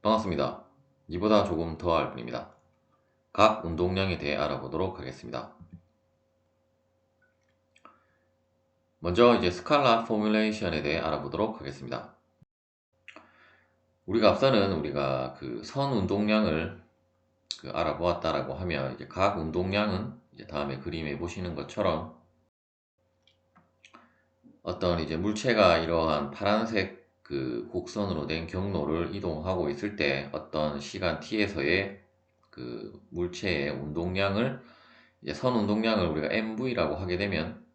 반갑습니다. 이보다 조금 더 알 뿐입니다. 각 운동량에 대해 알아보도록 하겠습니다. 먼저 이제 스칼라 포뮬레이션에 대해 알아보도록 하겠습니다. 우리가 앞서는 그 선 운동량을 알아보았다라고 하면 이제 각 운동량은 이제 다음에 그림에 보시는 것처럼 어떤 이제 물체가 이러한 파란색 그 곡선으로 된 경로를 이동하고 있을 때 어떤 시간 t에서의 그 물체의 운동량을 이제 선 운동량을 우리가 mv라고 하게 되면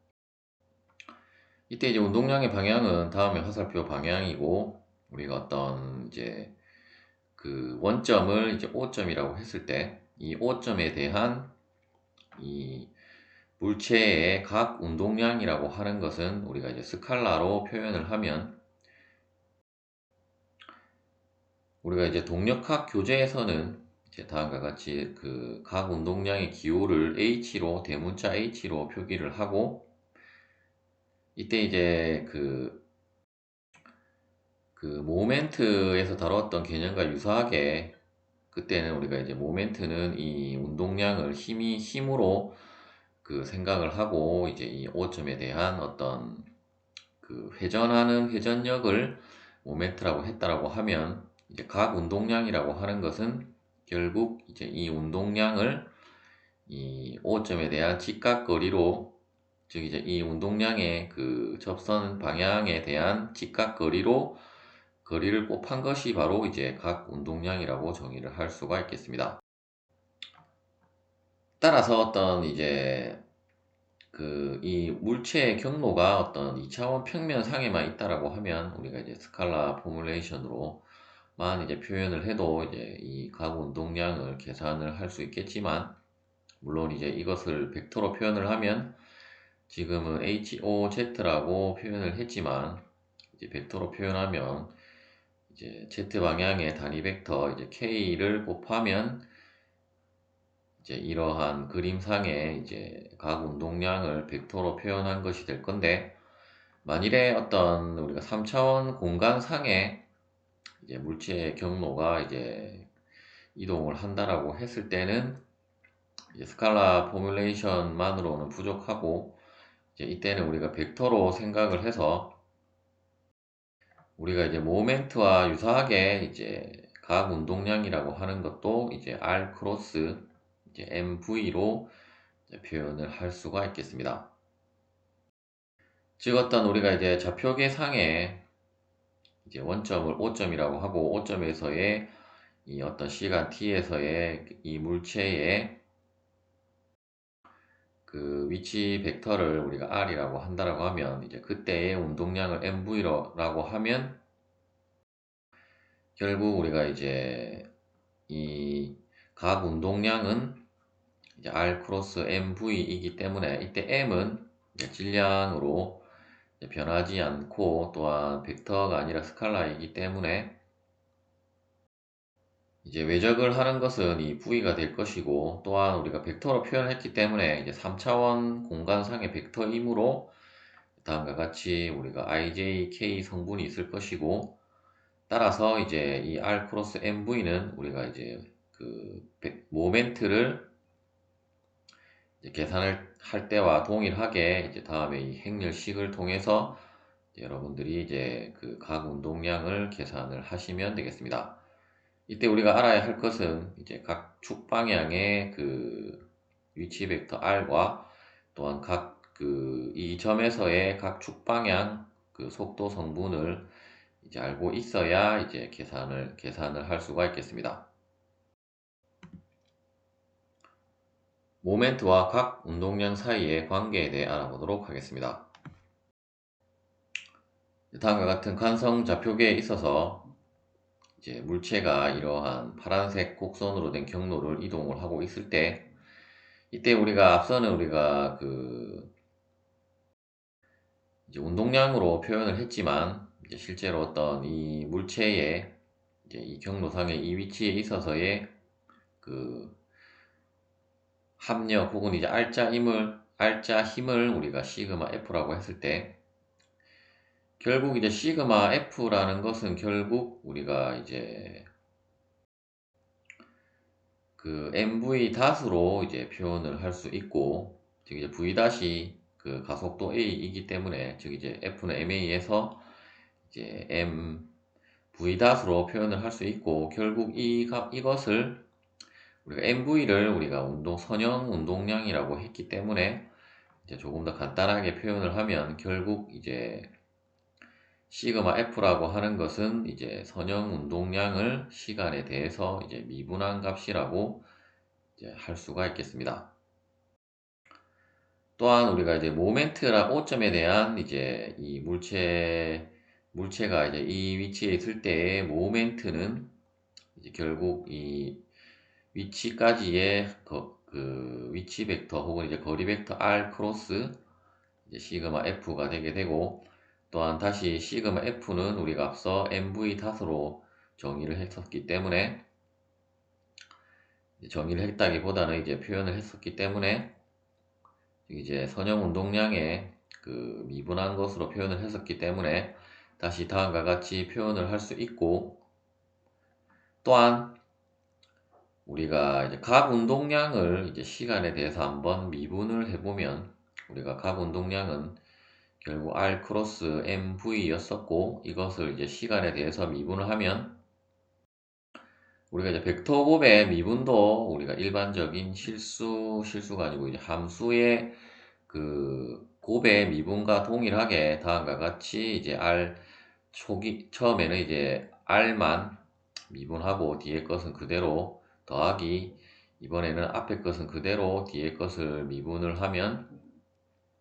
이때 이제 운동량의 방향은 다음에 화살표 방향이고 우리가 어떤 이제 그 원점을 이제 O점이라고 했을 때 이 O점에 대한 이 물체의 각 운동량이라고 하는 것은 우리가 이제 스칼라로 표현을 하면 우리가 이제 동력학 교재에서는 이제 다음과 같이 그 각 운동량의 기호를 H로 대문자 H로 표기를 하고 이때 이제 그 모멘트에서 다뤘던 개념과 유사하게 그때는 우리가 이제 모멘트는 이 운동량을 힘으로 그 생각을 하고 이제 이 오점에 대한 어떤 그 회전하는 회전력을 모멘트라고 했다라고 하면 이제 각 운동량이라고 하는 것은 결국 이제 이 운동량을 이 오점에 대한 직각거리로 즉 이제 이 운동량의 그 접선 방향에 대한 직각거리로 거리를 곱한 것이 바로 이제 각 운동량이라고 정의를 할 수가 있겠습니다. 따라서 어떤 이제 그 이 물체의 경로가 어떤 2차원 평면상에만 있다라고 하면 우리가 이제 스칼라 포뮬레이션으로만 이제 표현을 해도 이제 이 각 운동량을 계산을 할 수 있겠지만 물론 이제 이것을 벡터로 표현을 하면 지금은 HOZ라고 표현을 했지만 이제 벡터로 표현하면 이제 Z 방향의 단위 벡터 이제 K를 곱하면 이제 이러한 그림상의 이제 각 운동량을 벡터로 표현한 것이 될 건데 만일에 어떤 우리가 3차원 공간상에 이제 물체의 경로가 이제 이동을 한다라고 했을 때는 이제 스칼라 포뮬레이션만으로는 부족하고 이제 이때는 우리가 벡터로 생각을 해서 우리가 이제 모멘트와 유사하게 이제 각 운동량이라고 하는 것도 이제 R 크로스 이제 MV로 표현을 할 수가 있겠습니다. 즉 어떤 우리가 이제 좌표계상에 이제 원점을 O점이라고 하고 O점에서의 이 어떤 시간 t에서의 이 물체의 그 위치 벡터를 우리가 r이라고 한다라고 하면 이제 그때의 운동량을 mv라고 하면 결국 우리가 이제 이 각 운동량은 이제 r 크로스 mv이기 때문에 이때 m은 이제 질량으로 변하지 않고 또한 벡터가 아니라 스칼라이기 때문에 이제 외적을 하는 것은 이 V가 될 것이고 또한 우리가 벡터로 표현했기 때문에 이제 3차원 공간상의 벡터이므로 다음과 같이 우리가 ijk 성분이 있을 것이고 따라서 이제 이 r 크로스 mv는 우리가 이제 그 모멘트를 이제 계산을 할 때와 동일하게 이제 다음에 이 행렬식을 통해서 여러분들이 이제 그 각 운동량을 계산을 하시면 되겠습니다. 이때 우리가 알아야 할 것은 이제 각 축 방향의 그 위치 벡터 r과 또한 각 그 이 점에서의 각 축 방향 그 속도 성분을 이제 알고 있어야 이제 계산을 할 수가 있겠습니다. 모멘트와 각 운동량 사이의 관계에 대해 알아보도록 하겠습니다. 다음과 같은 관성 좌표계에 있어서 이제 물체가 이러한 파란색 곡선으로 된 경로를 이동을 하고 있을 때 이때 우리가 그 이제 운동량으로 표현을 했지만 이제 실제로 어떤 이 물체의 이제 이 경로상의 이 위치에 있어서의 그 합력 혹은 이제 알짜 힘을 우리가 시그마 F라고 했을 때 결국 이제 시그마 F라는 것은 결국 우리가 이제 그 MV 닷으로 이제 표현을 할 수 있고, 즉 이제 V 닷이 그 가속도 A이기 때문에, 즉 이제 F는 MA에서 이제 V 닷으로 표현을 할 수 있고, 결국 이것을 우리가 MV를 우리가 선형 운동량이라고 했기 때문에 이제 조금 더 간단하게 표현을 하면 결국 이제 시그마 F라고 하는 것은 이제 선형 운동량을 시간에 대해서 이제 미분한 값이라고 이제 할 수가 있겠습니다. 또한 우리가 이제 모멘트라 오점에 대한 이제 이 물체가 이제 이 위치에 있을 때의 모멘트는 이제 결국 이 위치까지의 그 위치 벡터 혹은 이제 거리 벡터 r 크로스 이제 시그마 f가 되게 되고, 또한 다시 시그마 f는 우리가 앞서 mv 닷으로 정의를 했었기 때문에, 정의를 했다기보다는 이제 표현을 했었기 때문에 이제 선형 운동량의 그 미분한 것으로 표현을 했었기 때문에 다시 다음과 같이 표현을 할 수 있고, 또한 우리가 이제 각 운동량을 이제 시간에 대해서 한번 미분을 해보면 우리가 각 운동량은 결국 R 크로스 MV였었고, 이것을 이제 시간에 대해서 미분을 하면 우리가 이제 벡터 곱의 미분도 우리가 일반적인 실수가 아니고 이제 함수의 그 곱의 미분과 동일하게 다음과 같이 이제 처음에는 이제 R만 미분하고 뒤에 것은 그대로 더하기, 이번에는 앞에 것은 그대로 뒤에 것을 미분을 하면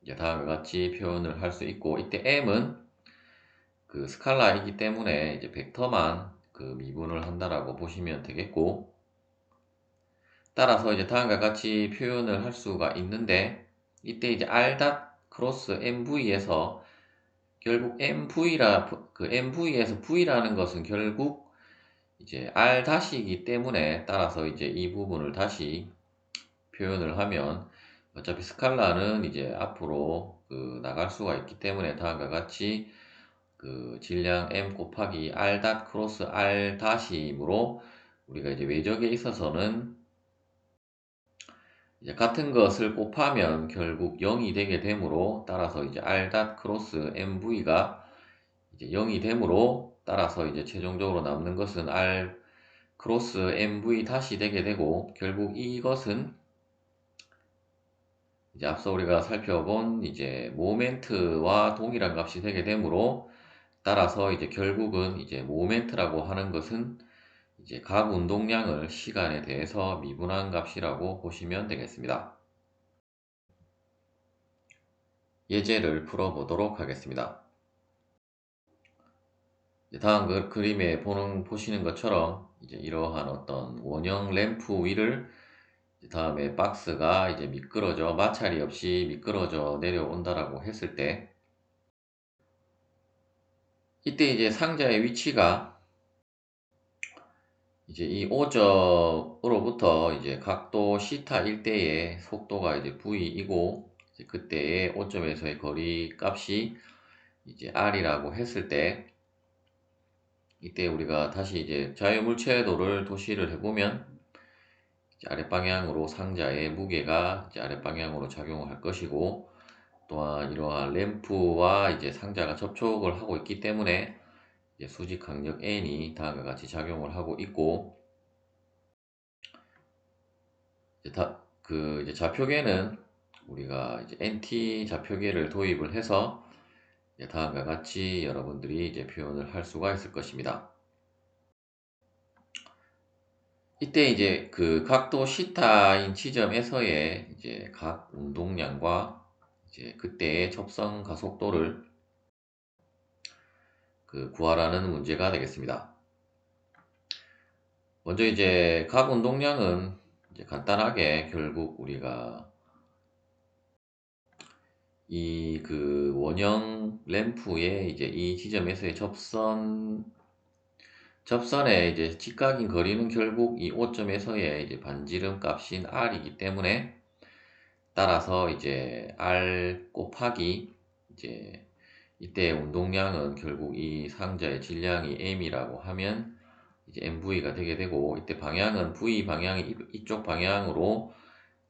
이제 다음과 같이 표현을 할 수 있고, 이때 m은 그 스칼라이기 때문에 이제 벡터만 그 미분을 한다라고 보시면 되겠고, 따라서 이제 다음과 같이 표현을 할 수가 있는데, 이때 이제 r 크로스 mv에서 결국 mv에서 v라는 것은 결국 이제 r 이기 때문에, 따라서 이제 이 부분을 다시 표현을 하면 어차피 스칼라는 이제 앞으로 그 나갈 수가 있기 때문에 다음과 같이 그 질량 m 곱하기 r 크로스 r 이므로 우리가 이제 외적에 있어서는 이제 같은 것을 곱하면 결국 0이 되게 되므로, 따라서 이제 r 크로스 mv가 이제 0이 되므로, 따라서 이제 최종적으로 남는 것은 r 크로스 mv 되게 되고, 결국 이것은 이제 앞서 우리가 살펴본 이제 모멘트와 동일한 값이 되게 되므로, 따라서 이제 결국은 이제 모멘트라고 하는 것은 이제 각 운동량을 시간에 대해서 미분한 값이라고 보시면 되겠습니다. 예제를 풀어보도록 하겠습니다. 다음 그림에 보시는 것처럼 이제 이러한 어떤 원형 램프 위를 다음에 박스가 이제 마찰이 없이 미끄러져 내려온다라고 했을 때, 이때 이제 상자의 위치가 이제 이 오점으로부터 이제 각도 시타일 때의 속도가 이제 v이고, 이제 그때의 오점에서의 거리 값이 이제 r이라고 했을 때, 이때 우리가 다시 이제 자유물체도를 도시를 해보면 아랫방향으로 상자의 무게가 이제 아랫방향으로 작용을 할 것이고, 또한 이러한 램프와 이제 상자가 접촉을 하고 있기 때문에 이제 수직 강력 N이 다음과 같이 작용을 하고 있고, 이제 좌표계는 우리가 이제 NT 좌표계를 도입을 해서 이제 다음과 같이 여러분들이 이제 표현을 할 수가 있을 것입니다. 이때 이제 그 각도 시타인 지점에서의 이제 각 운동량과 이제 그때의 접선 가속도를 그 구하라는 문제가 되겠습니다. 먼저 이제 각 운동량은 이제 간단하게 결국 우리가 이 그 원형 램프의 이제 이 지점에서의 접선의 이제 직각인 거리는 결국 이 오점에서의 이제 반지름 값인 r이기 때문에, 따라서 이제 r 곱하기 이제 이때 운동량은 결국 이 상자의 질량이 m이라고 하면 이제 MV가 되게 되고, 이때 방향은 V 방향이 이쪽 방향으로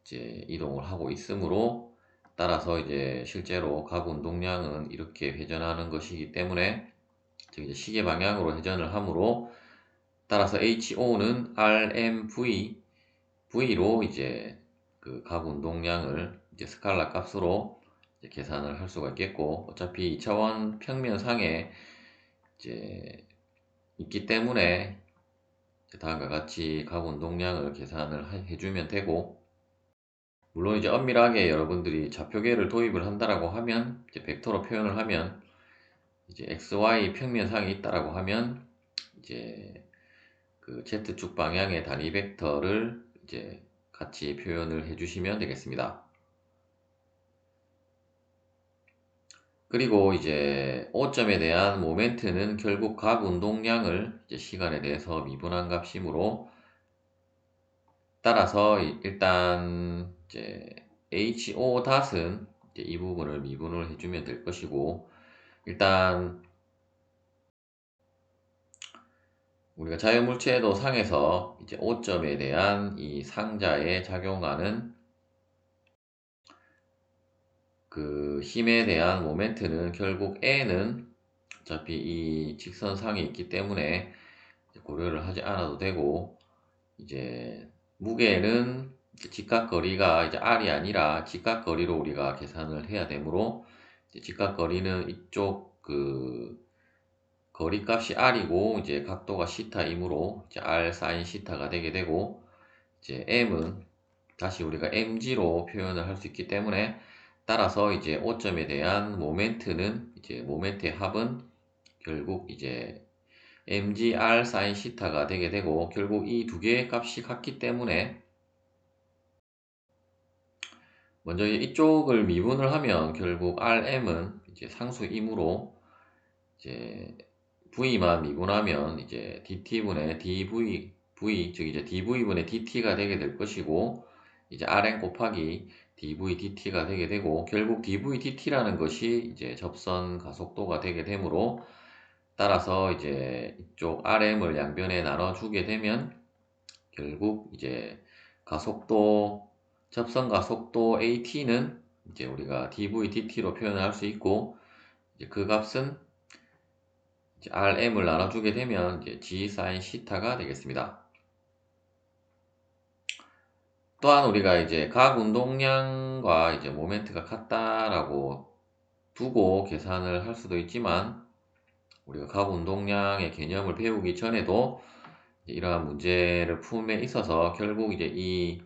이제 이동을 하고 있으므로, 따라서 이제 실제로 각 운동량은 이렇게 회전하는 것이기 때문에, 즉 이제 시계 방향으로 회전을 하므로, 따라서 HO는 RMV, V로 이제 그 각 운동량을 이제 스칼라 값으로 이제 계산을 할 수가 있겠고, 어차피 2차원 평면상에 이제 있기 때문에 다음과 같이 각 운동량을 계산을 해주면 되고, 물론 이제 엄밀하게 여러분들이 좌표계를 도입을 한다라고 하면, 이제 벡터로 표현을 하면, 이제 XY 평면상에 있다라고 하면, 이제 그 Z축 방향의 단위 벡터를 이제 같이 표현을 해주시면 되겠습니다. 그리고 이제 O점에 대한 모멘트는 결국 각 운동량을 이제 시간에 대해서 미분한 값이므로, 따라서 일단 이제 HO 닷은 이제 이 부분을 미분을 해주면 될 것이고, 일단 우리가 자유물체도 상에서 이제 O점에 대한 이 상자에 작용하는 그 힘에 대한 모멘트는 결국 N은 어차피 이 직선상에 있기 때문에 고려를 하지 않아도 되고, 이제 무게는 직각거리가 이제 R이 아니라 직각거리로 우리가 계산을 해야 되므로, 이제 직각거리는 이쪽 그 거리값이 R이고, 이제 각도가 C이므로 이제 R sin C가 되게 되고, 이제 M은 다시 우리가 mg로 표현을 할 수 있기 때문에, 따라서 이제 O점에 대한 모멘트는 이제 모멘트의 합은 결국 이제 mgr sin θ가 되게 되고, 결국 이 두 개의 값이 같기 때문에 먼저 이쪽을 미분을 하면 결국 rm은 이제 상수이므로 이제 v만 미분하면 이제 dt분의 즉 이제 dv분의 dt가 되게 될 것이고, 이제 rn 곱하기 dv dt가 되게 되고, 결국 dv dt라는 것이 이제 접선 가속도가 되게 되므로, 따라서 이제 이쪽 rm을 양변에 나눠주게 되면 결국 이제 가속도, 접선 가속도 at는 이제 우리가 dv dt로 표현을 할 수 있고, 이제 그 값은 이제 rm을 나눠주게 되면 이제 g sin θ가 되겠습니다. 또한 우리가 이제 각 운동량과 이제 모멘트가 같다라고 두고 계산을 할 수도 있지만, 우리가 각 운동량의 개념을 배우기 전에도 이러한 문제를 품에 있어서 결국 이제 이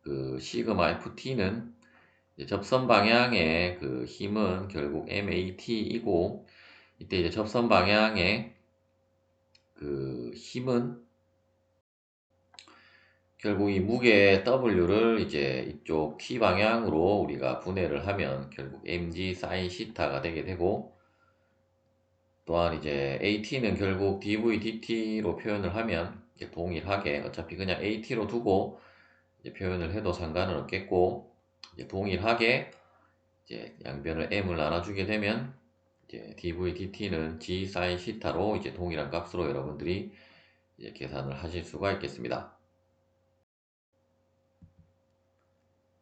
그 시그마 ft는 이제 접선 방향의 그 힘은 결국 mat이고, 이때 이제 접선 방향의 그 힘은 결국 이 무게 W를 이제 이쪽 T 방향으로 우리가 분해를 하면 결국 mg sin θ가 되게 되고, 또한 이제 AT는 결국 dv dt로 표현을 하면 이제 동일하게, 어차피 그냥 AT로 두고 이제 표현을 해도 상관은 없겠고, 이제 동일하게 이제 양변을 m을 나눠주게 되면 이제 dv dt는 g sin θ로 이제 동일한 값으로 여러분들이 이제 계산을 하실 수가 있겠습니다.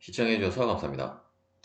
시청해주셔서 감사합니다.